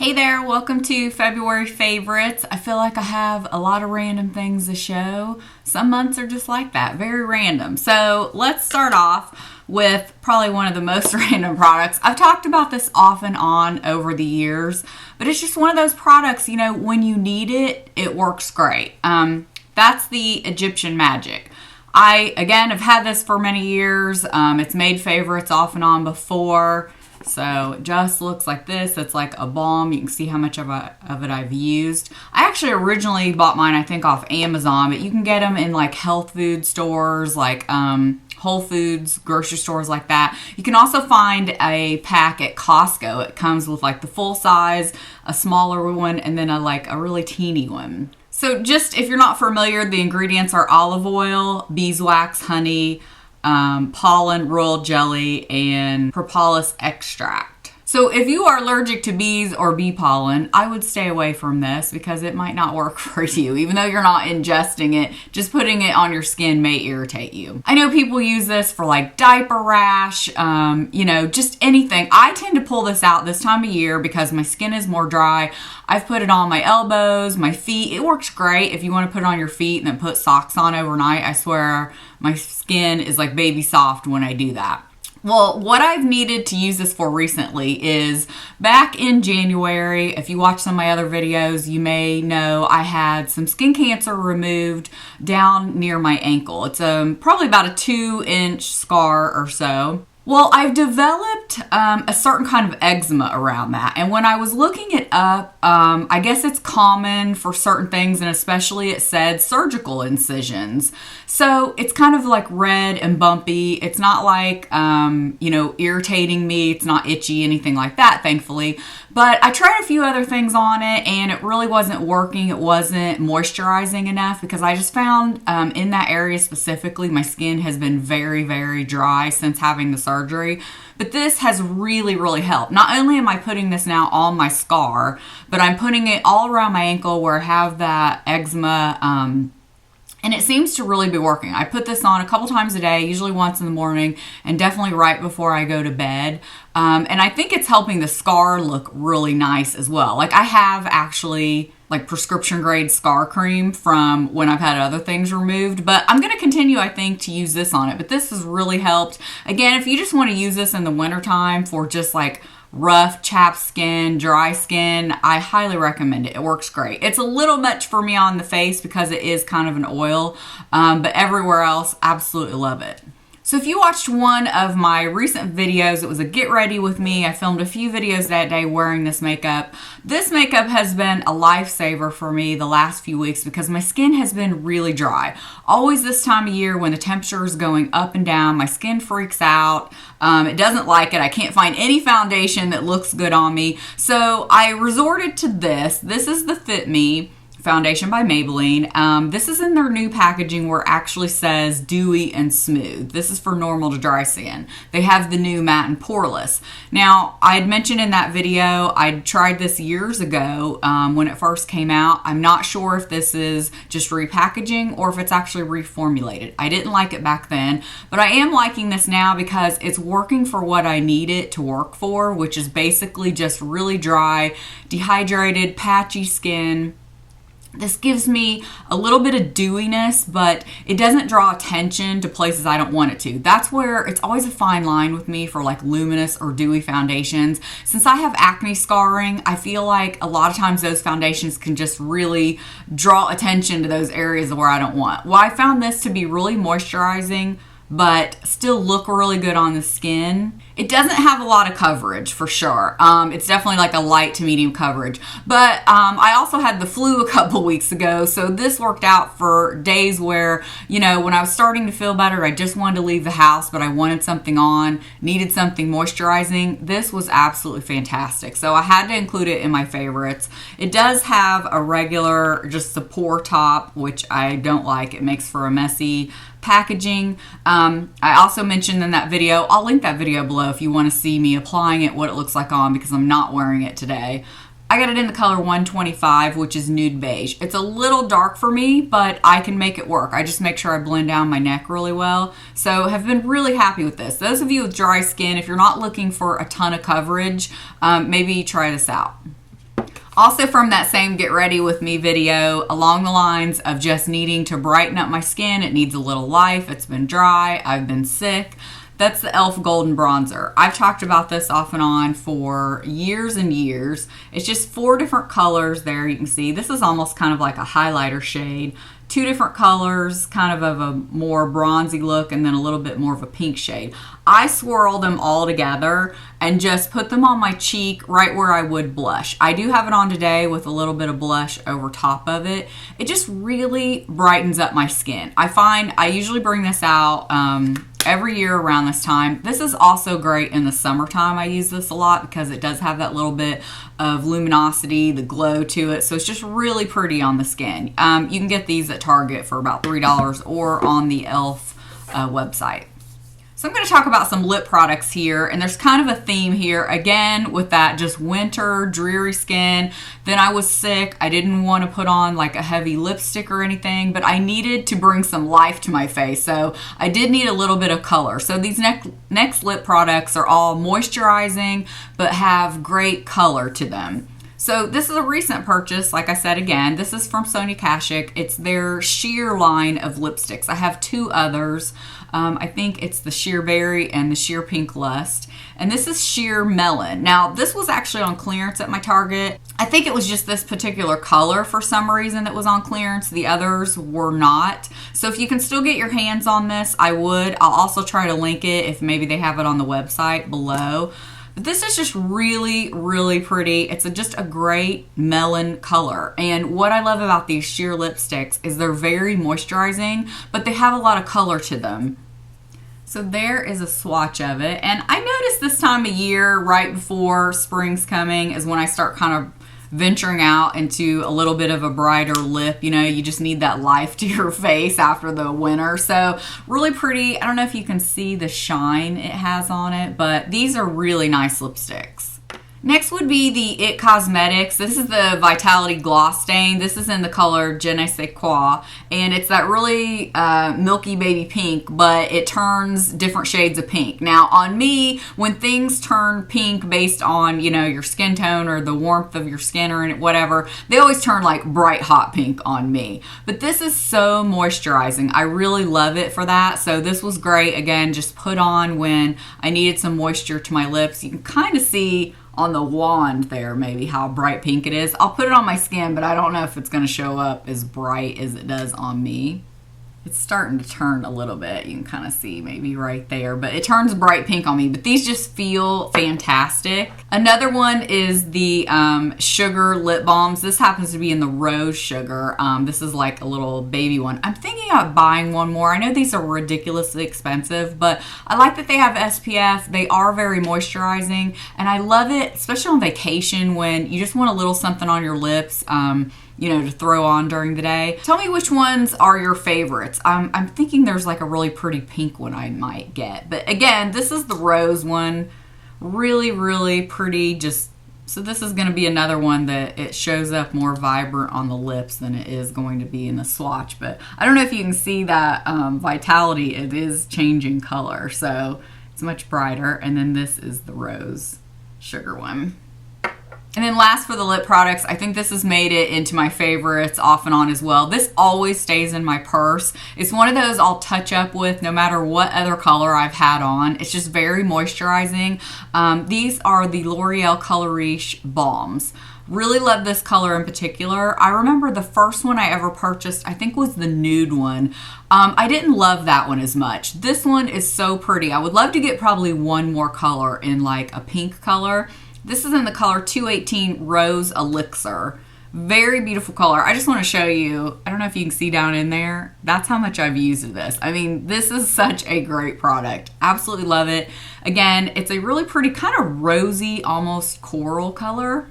Hey there, welcome to February favorites. I feel like I have a lot of random things to show. Some months are just like that, very random. So let's start off with probably one of the most random products. I've talked about this off and on over the years, but it's just one of those products, you know, when you need it, it works great. That's the Egyptian Magic. I, again, have had this for many years. It's made favorites off and on before. So it just looks like this. It's like a balm. You can see how much of it I've used. I actually originally bought mine, I think, off Amazon, but you can get them in like health food stores, like Whole Foods, grocery stores like that. You can also find a pack at Costco. It comes with like the full size, a smaller one, and then a really teeny one. So just if you're not familiar, the ingredients are olive oil, beeswax, honey, pollen, royal jelly, and propolis extract. So if you are allergic to bees or bee pollen, I would stay away from this because it might not work for you. Even though you're not ingesting it, just putting it on your skin may irritate you. I know people use this for like diaper rash, just anything. I tend to pull this out this time of year because my skin is more dry. I've put it on my elbows, my feet. It works great if you want to put it on your feet and then put socks on overnight. I swear my skin is like baby soft when I do that. Well, what I've needed to use this for recently is back in January. If you watch some of my other videos, you may know I had some skin cancer removed down near my ankle. It's probably about a 2-inch scar or so. Well, I've developed a certain kind of eczema around that. And when I was looking it up, I guess it's common for certain things, and especially it said surgical incisions. So it's kind of like red and bumpy. It's not like, irritating me. It's not itchy, anything like that, thankfully. But I tried a few other things on it, and it really wasn't working. It wasn't moisturizing enough because I just found in that area specifically, my skin has been very, very dry since having the surgery. But this has really, really helped. Not only am I putting this now on my scar, but I'm putting it all around my ankle where I have that eczema, and it seems to really be working. I put this on a couple times a day, usually once in the morning, and definitely right before I go to bed. And I think it's helping the scar look really nice as well. Like I have actually like prescription grade scar cream from when I've had other things removed, but I'm going to continue, I think, to use this on it. But this has really helped. Again, if you just want to use this in the wintertime for just like rough, chapped skin, dry skin, I highly recommend it. It works great. It's a little much for me on the face because it is kind of an oil, but everywhere else, absolutely love it. So if you watched one of my recent videos, it was a get ready with me. I filmed a few videos that day wearing this makeup. This makeup has been a lifesaver for me the last few weeks because my skin has been really dry. Always this time of year when the temperature is going up and down, my skin freaks out. It doesn't like it. I can't find any foundation that looks good on me. So I resorted to this. This is the Fit Me foundation by Maybelline. This is in their new packaging where it actually says dewy and smooth. This is for normal to dry skin. They have the new matte and poreless. Now, I had mentioned in that video, I tried this years ago when it first came out. I'm not sure if this is just repackaging or if it's actually reformulated. I didn't like it back then, but I am liking this now because it's working for what I need it to work for, which is basically just really dry, dehydrated, patchy skin. This gives me a little bit of dewiness, but it doesn't draw attention to places I don't want it to. That's where it's always a fine line with me for like luminous or dewy foundations. Since I have acne scarring, I feel like a lot of times those foundations can just really draw attention to those areas where I don't want. Well, I found this to be really moisturizing, but still look really good on the skin. It doesn't have a lot of coverage for sure. It's definitely like a light to medium coverage. But I also had the flu a couple weeks ago, so this worked out for days where, when I was starting to feel better, I just wanted to leave the house, but I wanted something on, needed something moisturizing. This was absolutely fantastic. So I had to include it in my favorites. It does have a regular, just the pour top, which I don't like. It makes for a messy packaging. I also mentioned in that video, I'll link that video below if you want to see me applying it, what it looks like on, because I'm not wearing it today. I got it in the color 125, which is nude beige. It's a little dark for me, but I can make it work. I just make sure I blend down my neck really well. So have been really happy with this. Those of you with dry skin, if you're not looking for a ton of coverage, maybe try this out. Also from that same Get Ready With Me video, along the lines of just needing to brighten up my skin. It needs a little life. It's been dry. I've been sick. That's the e.l.f. Golden Bronzer. I've talked about this off and on for years and years. It's just 4 different colors there. You can see this is almost kind of like a highlighter shade. 2 different colors, kind of a more bronzy look, and then a little bit more of a pink shade. I swirl them all together and just put them on my cheek right where I would blush. I do have it on today with a little bit of blush over top of it. It just really brightens up my skin. I find I usually bring this out every year around this time. This is also great in the summertime. I use this a lot because it does have that little bit of luminosity, the glow to it. So it's just really pretty on the skin. You can get these at Target for about $3 or on the e.l.f. Website. So I'm going to talk about some lip products here, and there's kind of a theme here, again, with that just winter, dreary skin. Then I was sick. I didn't want to put on like a heavy lipstick or anything, but I needed to bring some life to my face, so I did need a little bit of color. So these next lip products are all moisturizing, but have great color to them. So this is a recent purchase, like I said again. This is from Sonia Kashuk. It's their sheer line of lipsticks. I have 2 others. I think it's the Sheer Berry and the Sheer Pink Lust. And this is Sheer Melon. Now, this was actually on clearance at my Target. I think it was just this particular color for some reason that was on clearance. The others were not. So if you can still get your hands on this, I would. I'll also try to link it if maybe they have it on the website below. But this is just really, really pretty. It's just a great melon color. And what I love about these sheer lipsticks is they're very moisturizing, but they have a lot of color to them. So there is a swatch of it. And I noticed this time of year, right before spring's coming, is when I start kind of venturing out into a little bit of a brighter lip. You know, you just need that life to your face after the winter. So really pretty. I don't know if you can see the shine it has on it, but these are really nice lipsticks. Next would be the IT Cosmetics. This is the Vitality Gloss Stain. This is in the color Je ne sais quoi, and it's that really milky baby pink, but it turns different shades of pink. Now on me, when things turn pink based on, you know, your skin tone or the warmth of your skin or whatever, they always turn like bright hot pink on me. But this is so moisturizing. I really love it for that. So this was great. Again, just put on when I needed some moisture to my lips. You can kind of see on the wand there maybe how bright pink it is. I'll put it on my skin, but I don't know if it's going to show up as bright as it does on me. It's starting to turn a little bit. You can kind of see maybe right there, but it turns bright pink on me. But these just feel fantastic. Another one is the Sugar Lip Balms. This happens to be in the Rose Sugar. This is like a little baby one. I'm thinking of buying one more. I know these are ridiculously expensive, but I like that they have SPF. They are very moisturizing, and I love it, especially on vacation when you just want a little something on your lips. You know, to throw on during the day. Tell me which ones are your favorites. I'm thinking there's like a really pretty pink one I might get. But again, this is the rose one. Really, really pretty. So this is going to be another one that it shows up more vibrant on the lips than it is going to be in the swatch. But I don't know if you can see that Vitality. It is changing color. So it's much brighter. And then this is the Rose Sugar one. And then last for the lip products, I think this has made it into my favorites off and on as well. This always stays in my purse. It's one of those I'll touch up with no matter what other color I've had on. It's just very moisturizing. These are the L'Oreal Color Riche Balms. Really love this color in particular. I remember the first one I ever purchased, I think was the nude one. I didn't love that one as much. This one is so pretty. I would love to get probably one more color in like a pink color. This is in the color 218 Rose Elixir. Very beautiful color. I just want to show you, I don't know if you can see down in there, that's how much I've used this. I mean, this is such a great product. Absolutely love it. Again, it's a really pretty kind of rosy, almost coral color.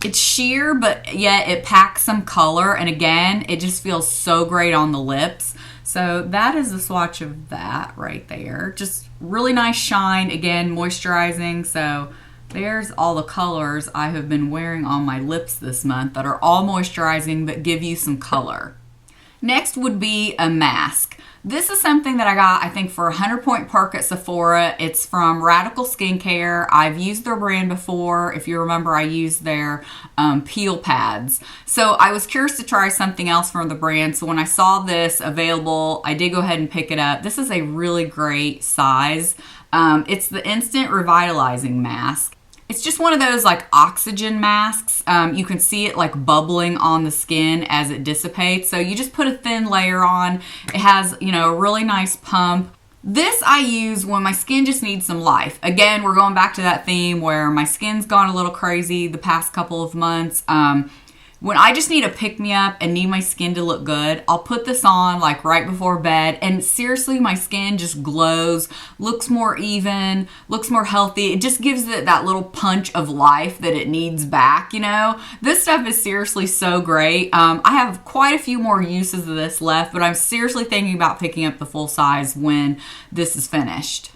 It's sheer, but yet it packs some color. And again, it just feels so great on the lips. So that is the swatch of that right there. Just really nice shine. Again, moisturizing. So there's all the colors I have been wearing on my lips this month that are all moisturizing but give you some color. Next would be a mask. This is something that I got, I think, for a 100-point perk at Sephora. It's from Radical Skincare. I've used their brand before. If you remember, I used their peel pads. So I was curious to try something else from the brand. So when I saw this available, I did go ahead and pick it up. This is a really great size. It's the Instant Revitalizing Mask. It's just one of those like oxygen masks. You can see it like bubbling on the skin as it dissipates. So you just put a thin layer on. It has, you know, a really nice pump. This I use when my skin just needs some life. Again, we're going back to that theme where my skin's gone a little crazy the past couple of months. When I just need a pick-me-up and need my skin to look good, I'll put this on like right before bed, and seriously, my skin just glows, looks more even, looks more healthy. It just gives it that little punch of life that it needs back, you know? This stuff is seriously so great. I have quite a few more uses of this left, but I'm seriously thinking about picking up the full size when this is finished.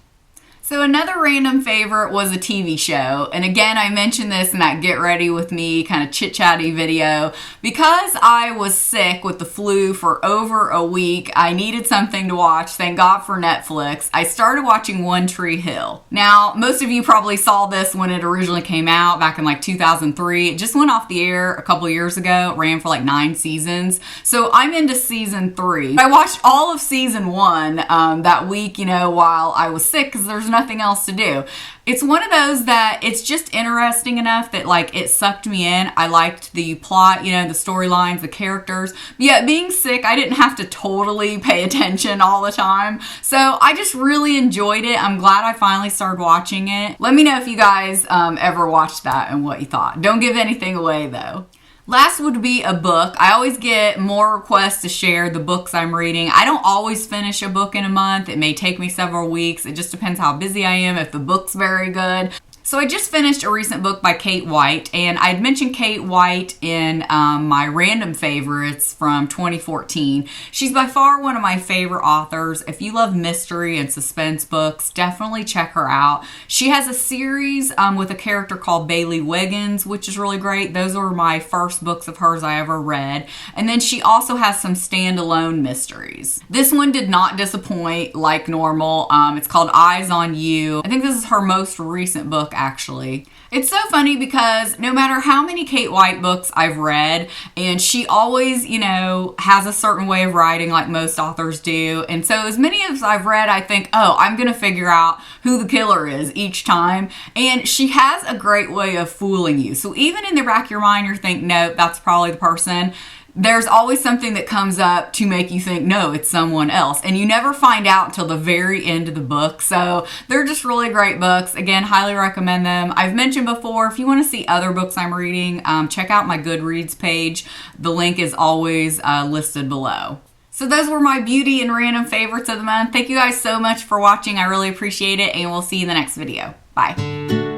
So another random favorite was a TV show. And again, I mentioned this in that Get Ready With Me kind of chit-chatty video. Because I was sick with the flu for over a week, I needed something to watch. Thank God for Netflix. I started watching One Tree Hill. Now, most of you probably saw this when it originally came out back in like 2003. It just went off the air a couple years ago. It ran for like 9 seasons. So I'm into season 3. I watched all of season 1 that week, you know, while I was sick because there's nothing else to do. It's one of those that it's just interesting enough that like it sucked me in. I liked the plot, you know, the storylines, the characters. But yet being sick, I didn't have to totally pay attention all the time. So I just really enjoyed it. I'm glad I finally started watching it. Let me know if you guys ever watched that and what you thought. Don't give anything away though. Last would be a book. I always get more requests to share the books I'm reading. I don't always finish a book in a month. It may take me several weeks. It just depends how busy I am, if the book's very good. So I just finished a recent book by Kate White, and I'd mentioned Kate White in my random favorites from 2014. She's by far one of my favorite authors. If you love mystery and suspense books, definitely check her out. She has a series with a character called Bailey Wiggins, which is really great. Those were my first books of hers I ever read. And then she also has some standalone mysteries. This one did not disappoint like normal. It's called Eyes on You. I think this is her most recent book, actually. It's so funny because no matter how many Kate White books I've read, and she always, you know, has a certain way of writing like most authors do. And so as many as I've read, I think, oh, I'm going to figure out who the killer is each time. And she has a great way of fooling you. So even in the back of your mind, you're thinking, no, that's probably the person. There's always something that comes up to make you think, no, it's someone else. And you never find out until the very end of the book. So they're just really great books. Again, highly recommend them. I've mentioned before, if you want to see other books I'm reading, check out my Goodreads page. The link is always listed below. So those were my beauty and random favorites of the month. Thank you guys so much for watching. I really appreciate it. And we'll see you in the next video. Bye.